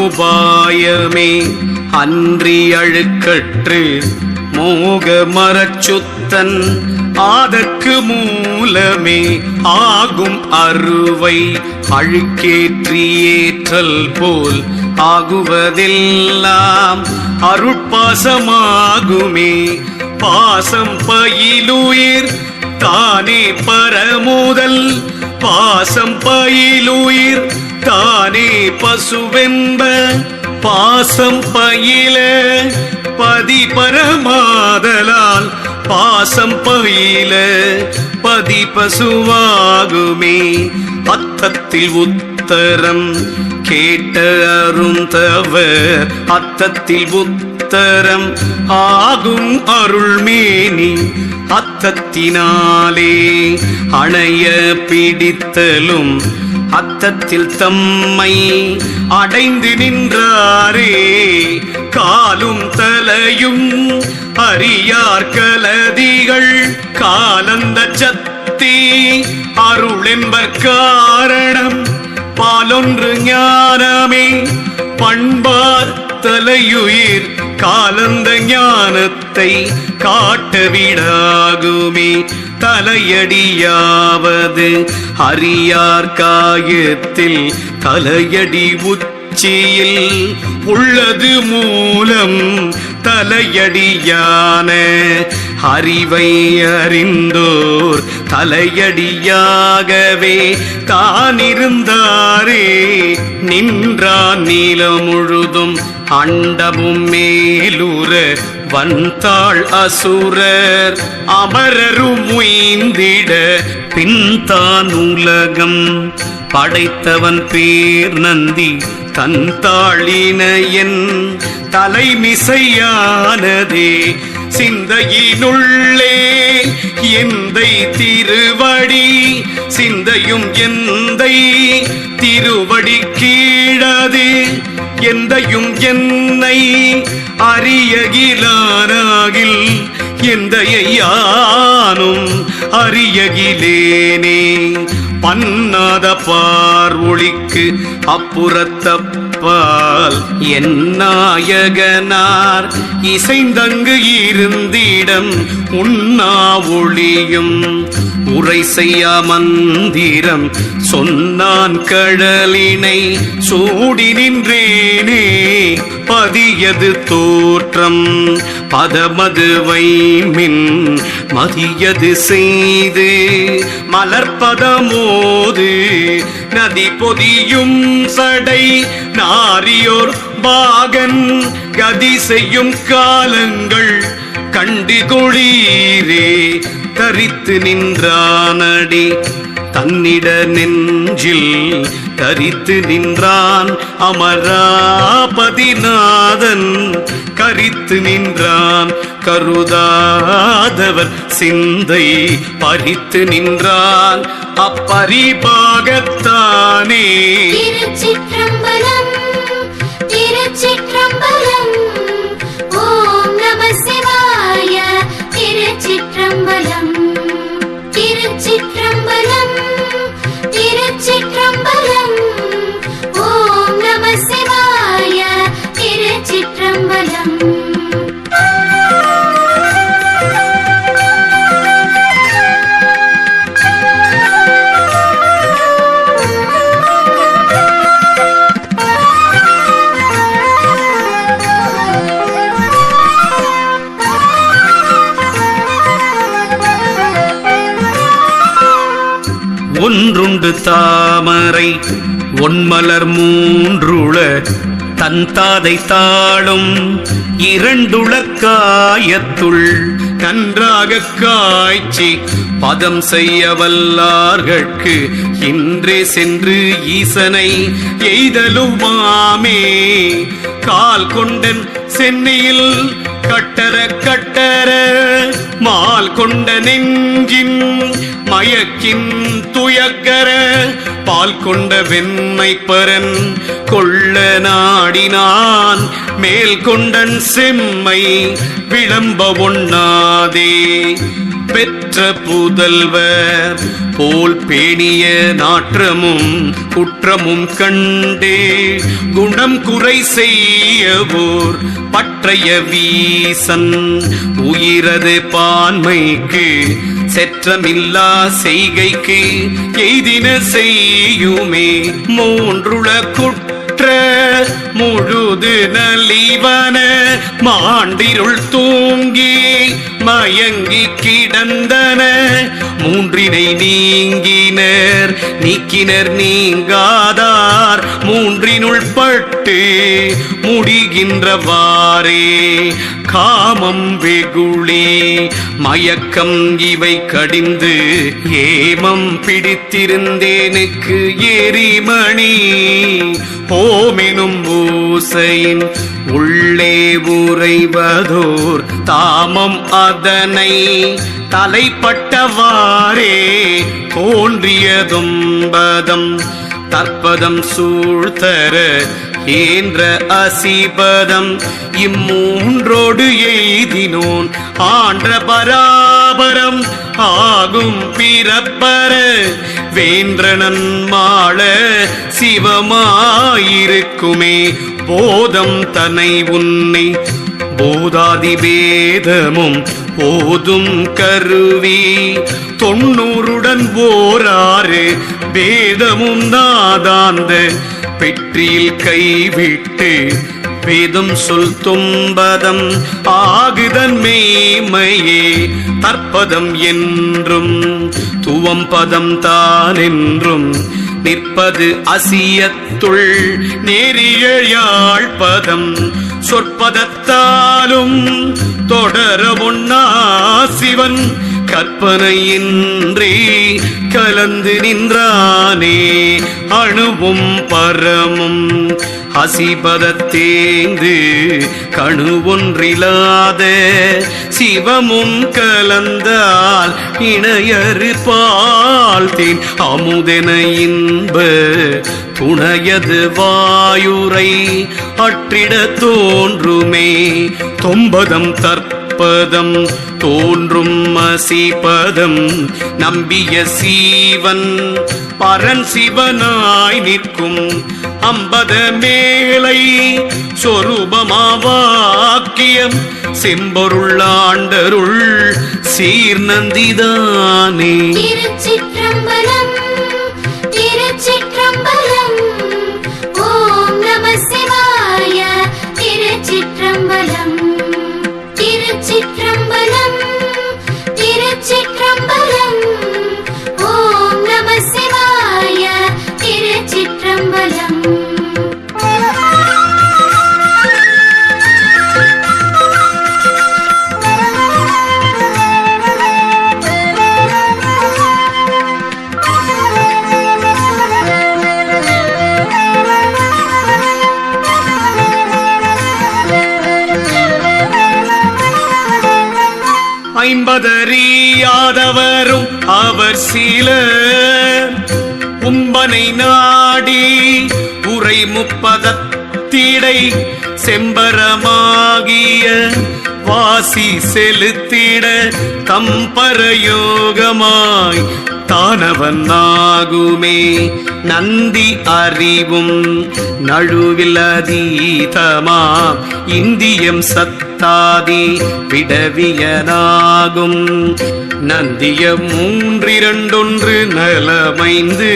உபாயமே அன்றி அழுக்கற்று மோக மரச்சுத்தன் ஆதற்கு மூலமே ஆகும் அருவை அழுக்கேற்றி ஏற்றல் போல் ஆகுவதெல்லாம் அருட்பாசமாகுமே. பாசம் பயிலுயிர் தானே பரமுதல் பாசம் பயிலுயிர் தானே பசுவென்ப பாசம் பயில பதி பரமாதலால் பாசம் பயில பதி பசுவாகுமே. அத்தத்தில் உத்தரம் கேட்ட அருந்தவர் அத்தத்தில் உத்தரம் ஆகும் அருள்மேனி அத்தத்தினாலே அணைய பிடித்தலும் அத்தத்தில் தம்மை அடைந்து நின்றாரே. காலும் தலையும் அறியார் கலதிகள் காலந்த சக்தி அருளென்பர் காரணம் பாலொன்று ஞானமே பண்பார் தலையுயிர் காலந்த ஞானத்தை காட்டவிடாகுமே. தலையடியாவது அறியார் காயத்தில் தலையடி உச்சியில் உள்ளது மூலம் தலையடியான அறிவை அறிந்தோர் தலையடியாகவே தானிருந்தாரே. நின்றான் நீலம் முழுதும் அண்டமும் மேலுற வந்தாள் அசுரர் அமரரும் உய்ந்திட பின்தான் உலகம் படைத்தவன் பேர் நந்தி தந்தாளினையன் தலைமிசையானதே. சிந்தையினுள்ளே எந்தை திருவடி சிந்தையும் எந்தை திருவடி கீழது எந்தையும் என்னை அறியகிலானாகில் எந்தையை யானும் அறியகிலேனே. பன்னாத பார்வொளிக்கு அப்புறத்தப்பால் என் நாயகனார் இசைந்தங்கு இருந்திடம் உண்ணா ஒளியும் உரை செய்ய மந்திரம் சொன்னான் கடலினை சூடி நின்றேனே. பதியது தோற்றம் பதமது வைமின் மதியது செய்து மலர்பதமோது நதி பொதியும் சடை நாரியோர் பாகன் கதி செய்யும் காலங்கள் கண்டு கொளீரே. தரித்து நின்றானடி தன்னிட நெஞ்சில் தரித்து நின்றான் அமராபதிநாதன் கரித்து நின்றான் கருதாதவர் சிந்தை பறித்து நின்றான் அப்பரிபாகத்தானே. திருச்சிற்றம்பலம் திருச்சிற்றம்பலம் ஓம் நம சிவாய. திருச்சிற்றம்பலம் திருச்சிற்றம்பலம் திருச்சிற்றம்பலம் ஓம் நம சிவாய. திருச்சிற்றம்பலம் ஒன்றுண்டு தாமரை ஒன்மலர் மூன்றுள தன் தாதை தாளும் இரண்டுள காயத்துள் நன்றாக காய்ச்சி பதம் செய்ய வல்லார்கட்கு இன்றே சென்று ஈசனை எய்தலுமாமே. கால் கொண்டன் சென்னையில் கட்டர கட்டர மால் கொண்ட நெஞ்சின் மயக்கின் துயக்கர பால் கொண்ட வெண்மை பரன் கொள்ள நாடினான் மேல் கொண்டன் செம்மை விளம்ப ஒண்ணாதே. பெற்ற புதல்வர் போல் பேணிய நாற்றமும் குற்றமும் கண்டே குணம் குறை செய்யவோர் பற்றைய வீசன் உயிரது பான்மைக்கு செற்றமில்லா செய்கைக்கு எய்தின செய்யுமே மூன்றுள குற்ற முழுது நலிவன மாண்டிருள் தூங்கி மயங்கி கிடந்தன மூன்றினை நீங்கினர் நீக்கினர் நீங்காதார் மூன்றினுள் பட்டு முடிகின்றவாறே காமம் வெகுளி மயக்கம் இவை கடிந்து ஏமம் பிடித்திருந்தேனுக்கு எரிமணி ஓமெனும் ஓசையின் உள்ளே உறைவதோர் தாமம் அதனை தலைப்பட்டவாறே தோன்றியதும்பதம் தற்பதம் சூழ்த்தர ஏன்ற அசிபதம் இம்மூன்றோடு எய்தினோன் ஆன்ற பராபரம் ஆகும் பிறப்பர வேன்றனன் மாள சிவமாயிருக்குமே போதம் தனை உன்னை போதாதி பேதமும் போதும் கருவி 90 ஓராறு வேதமும் நாதாந்த பெற்றியில் கைவிட்டு வேதம் சொல் தும்பதம் ஆகுதன் மேமையே தற்பதம் என்றும் துவம்பதம் தானென்றும் நிற்பது அசியத்துள் நேரிய யாழ்பதம் சொற்பதத்தாலும் தொடர ஒண்ணா சிவன் கற்பனையின்றி கலந்து நின்றானே அணுவும் பரமும் அசிபதத்தேந்து கணு ஒன்றிலாத சிவமும் கலந்தால் இணையறு பால் தேன் அமுதென இன்ப துணையது வாயுரை அற்றிட தோன்றுமே தொம்பதம் தற்பதம் தோன்றும் அசிபதம் நம்பிய சீவன் பரன் சிவனாய் நிற்கும் அம்பத மேலை சொரூபமாவாக்கியம் செம்பொருளாண்டருள் சீர்நந்திதானே. திருச்சிற்றம்பலம் திருச்சிற்றம்பலம் ஓம் நம சிவாய. திருச்சிற்றம்பலம் திருச்சிற்றம்பலம் திருச்சிற்றம்பலம் ஓம் நம சிவாய. திருச்சிற்றம்பலம் ஐம்பதறியாதவரும் அவர் சிலர் உம்பனை நாடி உரை முப்பதத்திடை செம்பரமாகிய வாசி செலுத்திட தம்பரயோகமாய் தானவன் ஆகுமே நந்தி அறிவும் நழுவில் அதீதமா இந்தியம் சத்தாதி விடவியனாகும் நந்திய 3 நலமைந்து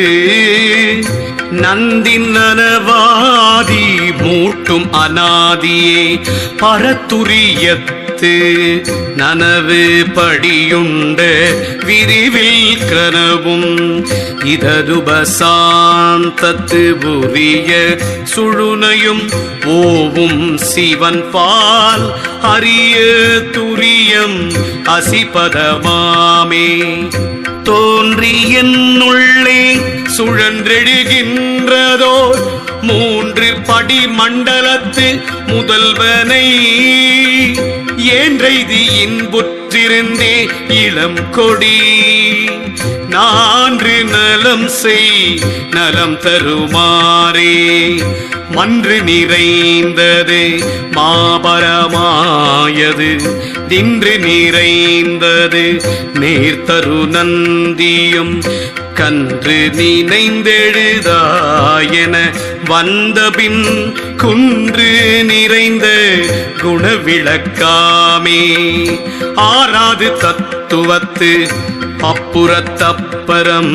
நந்தின் நனவாதி மூட்டும் அநாதியே பரத்துரியத்து நனவு படியுண்ட விரிவில் கனவும் இதருபசாந்தத்து புரிய சுழுனையும் ஓவும் சிவன் பால் அரிய துரியம் அசிபதமாமே தோன்றி என்னுள்ளே சுழன்றெழுகின்றதோ 3 படி மண்டலத்து முதல்வனை ஏன்றைதி இன்புற்றிருந்தே இளம் கொடி நான்று நலம் செய் நலம் தருமாறே மன்று நிறைந்தது மாபரமாயது நின்று நிறைந்தது நேர்த்தரு நந்தியும் கன்று நினைந்தெழுதாயென வந்தபின் குன்று நிறைந்த குணவிளக்காமே ஆறாது தத்துவத்து அப்புறத்தப்பரம்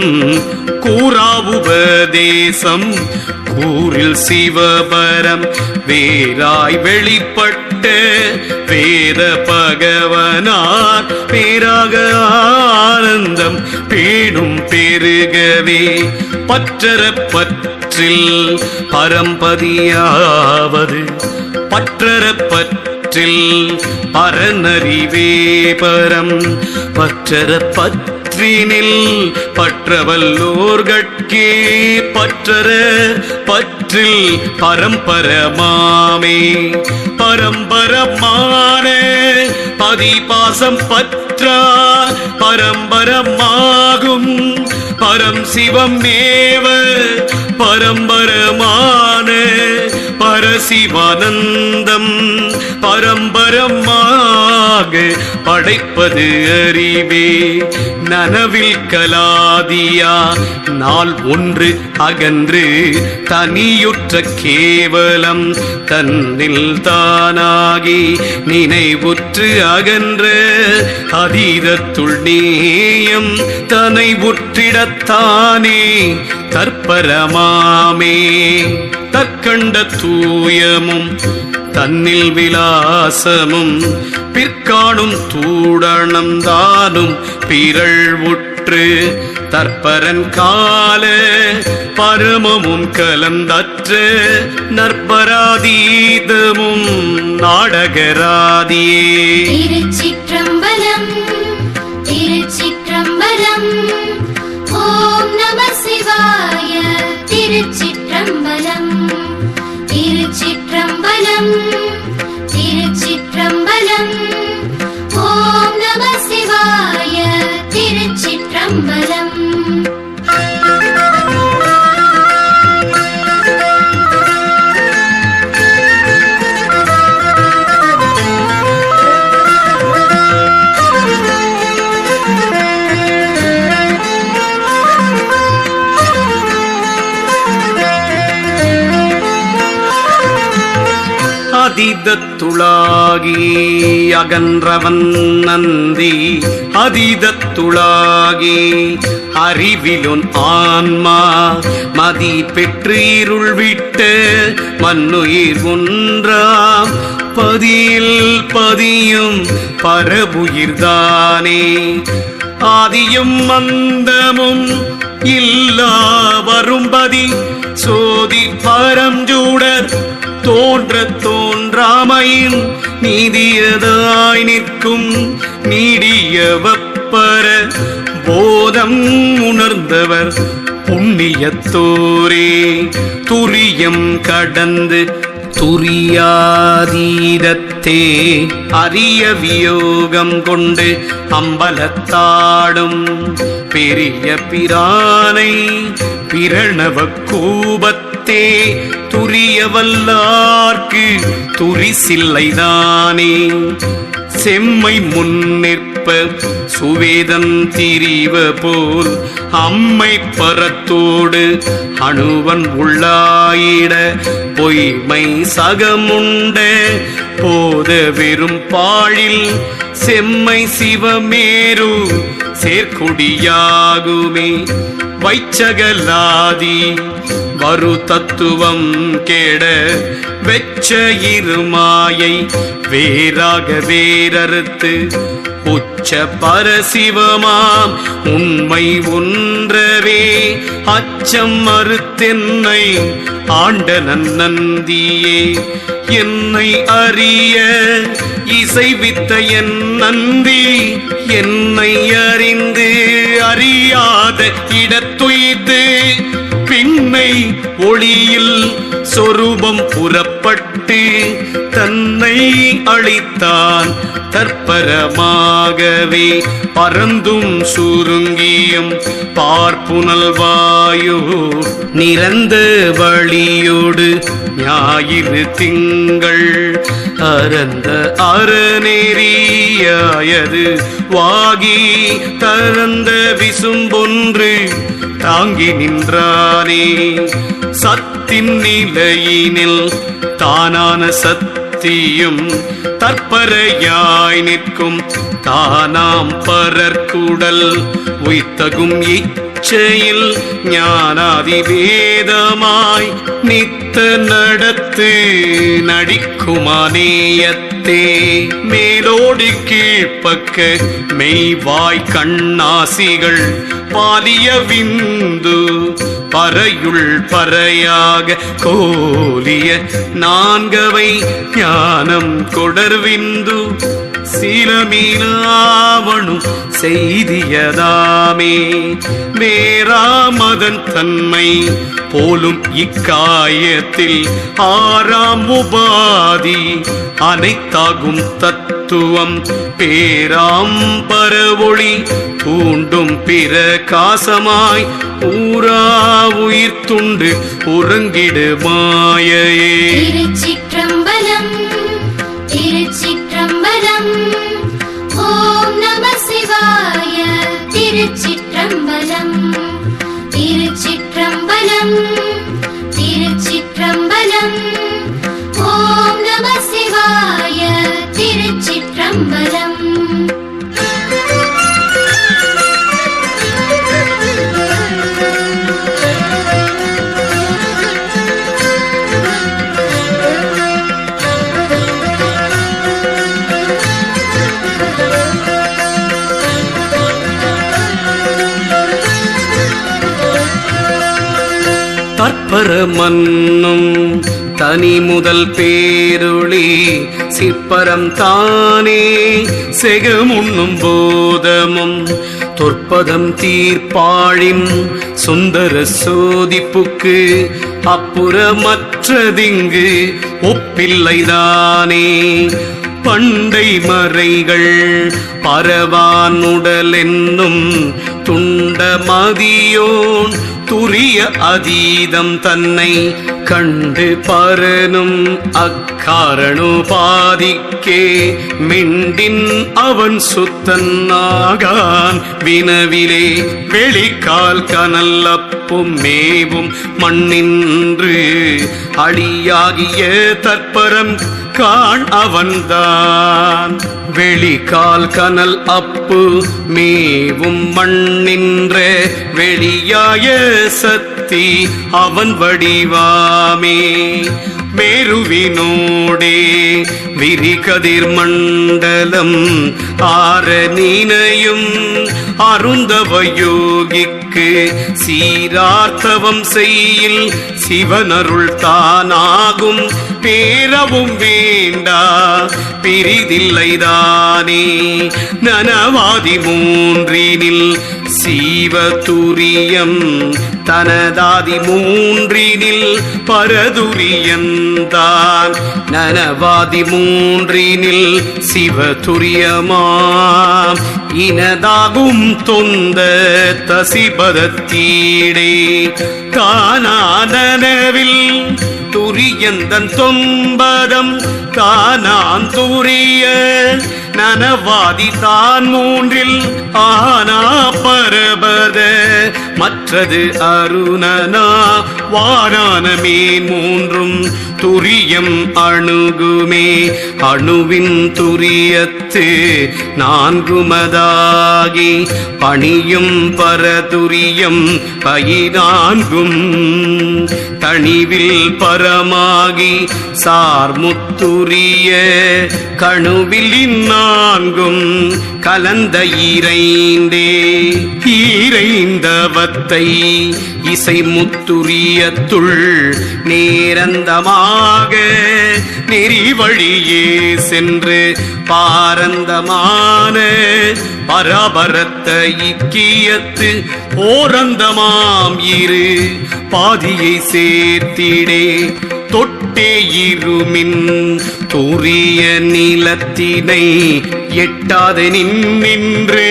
கூறாவுபதேசம் கூறில் சிவபரம் வேறாய் வெளிப்பட்ட வேத பகவனார் பேராக ஆனந்தம் பேணும் பெருகவே பற்றற பற்றில் பரம்பதியாவது பற்றற பற்றில் பரநறிவே பரம் பற்றற பற்றினில் பற்றவல்லோர்கட்கே பற்றற பற்றில் பரம்பரமாமே பரம்பரமான பதிபாசம் பற்றா பரம்பரமாகும் பரம் சிவம் மேவ பரம்பரமான பரசிவானந்தம் பரம்பரமாக படைப்பது அறிவே நனவில் கலாதியா நாள் ஒன்று அகன்று தனியுற்ற கேவலம் தன்னில் தானாகி நினைவுற்று அகன்ற அதீதத்துள் நேயம் தன்னை உற்றிடத்தானே தற்பரமாமே தற்கண்ட தூயமும் தன்னில் விலாசமும் பிற்காணும் தூடணம் தானும் பிறழ்வுற்று தற்பரன் கால பரமமும் கலந்தற்ற நற்பராதீதமும் நாடகராதியே திருச்சிற்றம்பலம் திருச்சிற்றம்பலம் ஓம் நம சிவாய திருச்சிற்றம்பலம் திருச்சிற்றம்பலம் திருச்சிற்றம்பலம் ஓம் நம சிவாய திருச்சிற்றம்பலம் அதீதத்துளாகி அகன்றவன் நந்தி அதீதத்துளாகி அறிவிலுன் ஆன்மா மதி பெற்று இருள் விட்ட மண்ணுயிர் ஒன்றாம் பதியில் பதியும் பரபுயிர்தானே ஆதியும் மந்தமும் இல்லா வரும்பதி சோதி பரஞ்சூடர் தோன்ற தோன்றாமையின் நீதியதாய் நிற்கும் நீடியவப்பர போதம் உணர்ந்தவர் புண்ணியத்தோரே துரியம் கடந்து துரியாதீதத்தே அரிய வியோகம் கொண்டு அம்பலத்தாடும் பெரிய பிரானை பிரணவ கூபத்தே துரியவல்லார்க்கு துரிசில்லைதானே செம்மை முன்னிற்ப சுவேதம் திரிவ போல் அம்மை பரத்தோடு அணுவன் உள்ளாயிட பொய்மை சகமுண்ட போத வெறும் பாழில் செம்மை சிவமேரு சேர்க்குடியாகுமே வைச்சகலாதி வரு தத்துவம் கேட வெச்ச இருமாயை வேறாக வேறறுத்து உச்ச பரசிவமாம் உண்மை ஒன்றவே அச்சம் மறுத்தென்னை ஆண்ட நன்னந்தியே என்னை அறிய இசைவித்த என் நந்தி என்னை அறிந்து அறியாத இடத்துய்து பின்னை ஒளியில் சொரூபம் புறப்பட்டு தன்னை அளித்தான் தற்பரமாகவே பறந்தும் சுருங்கியும் பார்ப்புனல் வாயோ நிறந்த வழியோடு ஞாயிறு திங்கள் அறந்த அறநெறியாயது வாகி தரந்த விசும்பொன்று தாங்கி நின்றானே சத்தின் நிலையினில் தானான சத்தியும் தற்பரையாய் நிற்கும் தானாம் பரற்குடல் உய்த்தகும் இச்சையில் ஞானாதி வேதமாய் நித்த நடத்து நடிக்குமானேயத்தே மேலோடி கீழ்ப்பக்க மெய்வாய் கண்ணாசிகள் பாலிய விந்து பறையுள் பறையாக கோலிய நான்கவை ஞானம் கொடர்விந்து சீலமீனாவணும் செய்தியதாமே மேராமதன் தன்மை போலும் இக்காயத்தில் ஆறாம் உபாதி அனைத்தாகும் தத்துவம் பேராம் பரவொளி தூண்டும் பிரகாசமாய் ஊரா உயிர் துண்டு உறங்கிடு மாயையே. திருச்சிற்றம்பலம் திருச்சிற்றம்பலம் ஓம் நம சிவாய. திருச்சிற்றம்பலம் திருச்சிற்றம்பலம் திருச்சிற்றம்பலம் ஓம் நம சிவாய. திருச்சிற்றம்பலம். தற்பரமன்னும் தனி முதல் பேருளி சிற்பரம் தானே செகமுண்ணும் போதமும் தொற்பதம் தீர்ப்பாழின் சுந்தர சோதிப்புக்கு அப்புறமற்றதிங்கு ஒப்பில்லைதானே பண்டை மறைகள் பரவானுடல் என்னும் துண்ட மதியோன் துரிய அதீதம் தன்னை கண்டு பரனும் அக்காரணோபாதிக்கே மிண்டின் அவன் சுத்தன்னாகான் வினவிலே வெளிக்கால் கனல் அப்பும் மேவும் மண்ணின்று அழியாகிய தற்பரம் காண் அவன்தான் வெளிக்கால் கனல் அப்பு மேவும் மண்ணின்ற வெளியாய சக்தி அவன் வடிவாமே மேருவினோடே விரிகதிர் மண்டலம் ஆர நீனையும் அருந்தவ யோகிக்கு சீரார்த்தவம் செய்யில் சிவனருள் தானாகும் பேரவும் வேண்டா பிரிதில்லைதானே நனவாதி மூன்றினில் சீவதுரியம் தனதாதி மூன்றினில் பரதுரியந்தான் நனவாதி மூன்றினில் சிவதுரியமாம் இனதாகும் தொந்த தசிபதத்தீடே தானானவில் துரியந்தன் தொன்பதம் தானான் துரிய நனவாதி தான் மூன்றில் ஆனா பரபத மற்றது அருணனா வாரான மீன் மூன்றும் துரியம் அணுகுமே அணுவின் துரியத்து நான்குமதாகி பணியும் பரதுரியம் பயினான்கும் தணிவில் பரமாகி சார்முத்துரிய கணுவில் இந்நான்கும் கலந்த ஈரைந்தே ஈரைந்தவத்தை இசை முத்துரியத்துள் நேரந்தமாக நெறி வழியே சென்று பாரந்தமான பரபரத்த இக்கியத்து ஓரந்தமாம் இரு பாதியை சேர்த்திடே தொட்டே இருமின் துரிய நிலத்தினை எட்டாது நின்று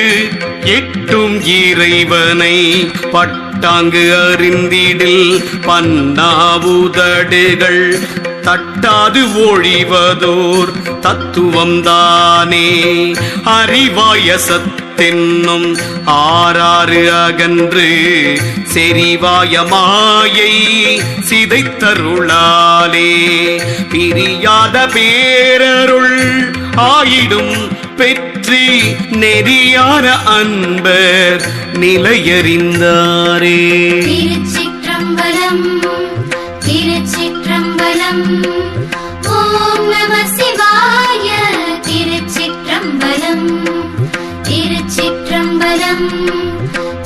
எட்டும் இறைவனை பட்டாங்கு அறிந்திடில் பன்னாவுதடுகள் தட்டாது ஒழிவதோர் தத்துவம் தானே. அறிவாய சத்தென்னும் ஆறாறு அகன்று செறிவாய மாயை சிதைத்தருளாலே பிரியாத பேரருள் ஆயிடும் பெற்றி நெறியான அன்பர் நிலையறிந்தாரே. திருச்சிற்றம்பலம் திருச்சிற்றம்பலம். ஓம் நம சிவாய. திருச்சிற்றம்பலம் திருச்சிற்றம்பலம்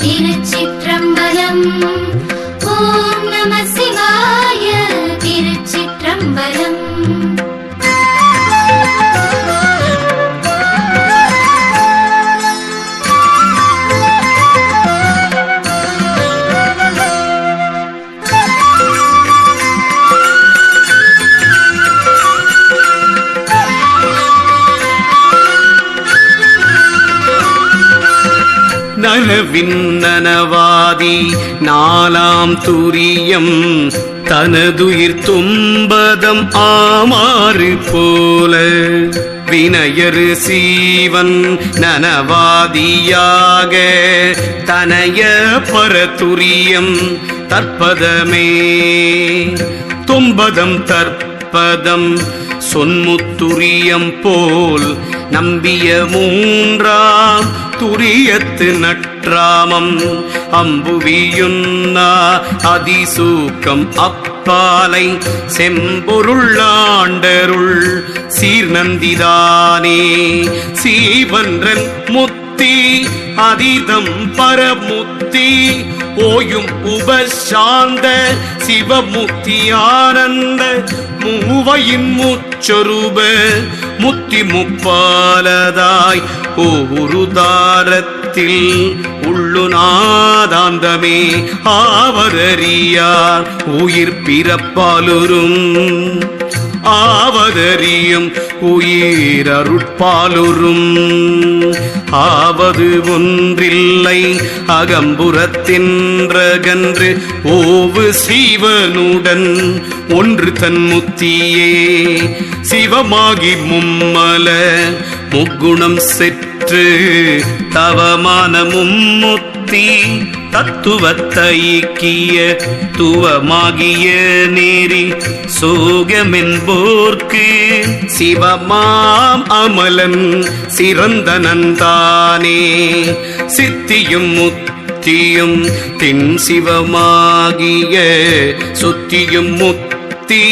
திருச்சிற்றம்பலம். ஓம் நம சிவாய. திருச்சிற்றம்பலம். நனவின் நனவாதி நாலாம் துரியம் தனதுயிர் தும்பதம் ஆமாறு போல வினையரு சீவன் நனவாதியாக தனைய பரதுரியம் தற்பதமே. தும்பதம் தற்பதம் சொன்முத்துரியம் போல் நம்பிய மூன்றாம் துரியத்து நற்றாமம் அம்புவியுன்னா அதிசூக்கம் அப்பாலை செம்பொருளாண்டருள் சீர்நந்திதானே. சீவன்றன் முத்தி அதீதம் பரமுத்தி ஓயும் உபசாந்த சிவமுத்தி ஆனந்த மூவையின் முச்சொருப முத்தி முப்பாலதாய் ஒவ்வொரு தாரத்தில் உள்ளுநாதாந்தமே ஆவதறியார் உயிர் பிறப்பாலுறும் ஆவதறியும் உயிர் அருட்பாலுறும். ஆவது ஒன்றில்லை அகம்புறத்தின்றகன்று ஓவு சீவனுடன் ஒன்று தன் முத்தியே சிவமாகி மும்மல முக்குணம் செற்று தவமான மும்முத்தி தத்துவத்தைக்கிய துவமாகிய நேரி சோகமென்போர்க்கு சிவமாம் அமலன் சிறந்தனந்தானே. சித்தியும் முத்தியும் தின் சிவமாகிய சுத்தியும் முத்தி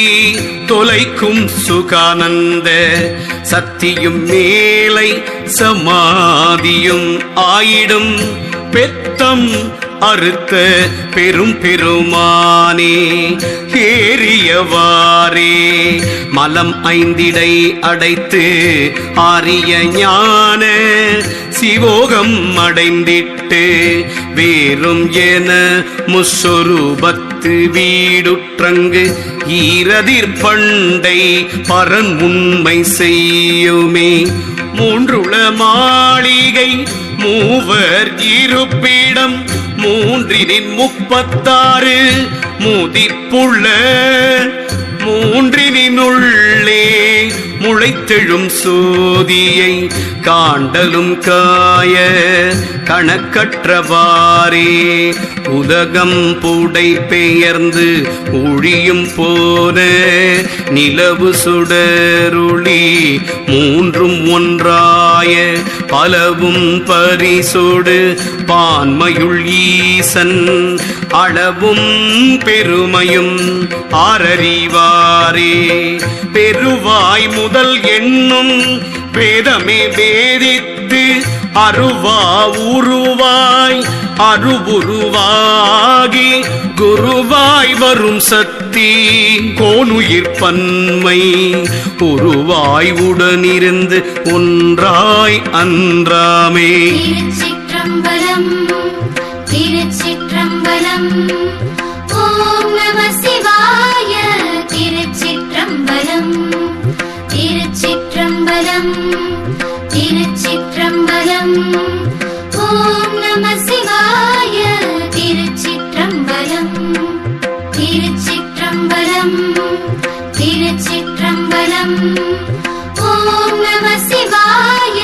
தொலைக்கும் சுகானந்த சத்தியும் மேலை சமாதியும் ஆயிடும் பெத்தம் அறுத்த பெரும் பெருமானே. ஏறியவாறே மலம் ஐந்திடை அடைத்து ஆரிய ஞான சிவோகம் அடைந்திட்டு வேறும் என முஸ்வரூபத்து வீடுற்றங்கு ஈரதிர் பண்டை பரன் உண்மை செய்யுமே. மூன்றுள மாளிகை மூவர் இருப்பிடம் மூன்றினின் 36 முதிப்புள்ள மூன்றினுள்ளே முளைத்தெழும் சோதியை காண்டலும் காய கணக்கற்றவாறே உலகம் புடை பெயர்ந்து ஒழியும் போன நிலவு சுடருளி மூன்றும் ஒன்றாய பலவும் பரிசோடு பான்மையுள் ஈசன் அளவும் பெருமையும் ஆரறிவாரே. பெருவாய் முதல் எண்ணும் வேதமே வேதித்து அருவா உருவாய் அருவுருவாகி குருவாய் வரும் சக்தி கோனுயிர் பன்மை உருவாய் உடனிருந்து ஒன்றாய் அன்றாமே. திருச்சிற்றம்பலம் திருச்சிற்றம்பலம். ஓம் நம சிவாய. திருச்சிற்றம்பலம் திருச்சிற்றம்பலம் திருச்சி சிதம்பரம் திருச்சிற்றம்பலம். ஓம் நம சிவாய.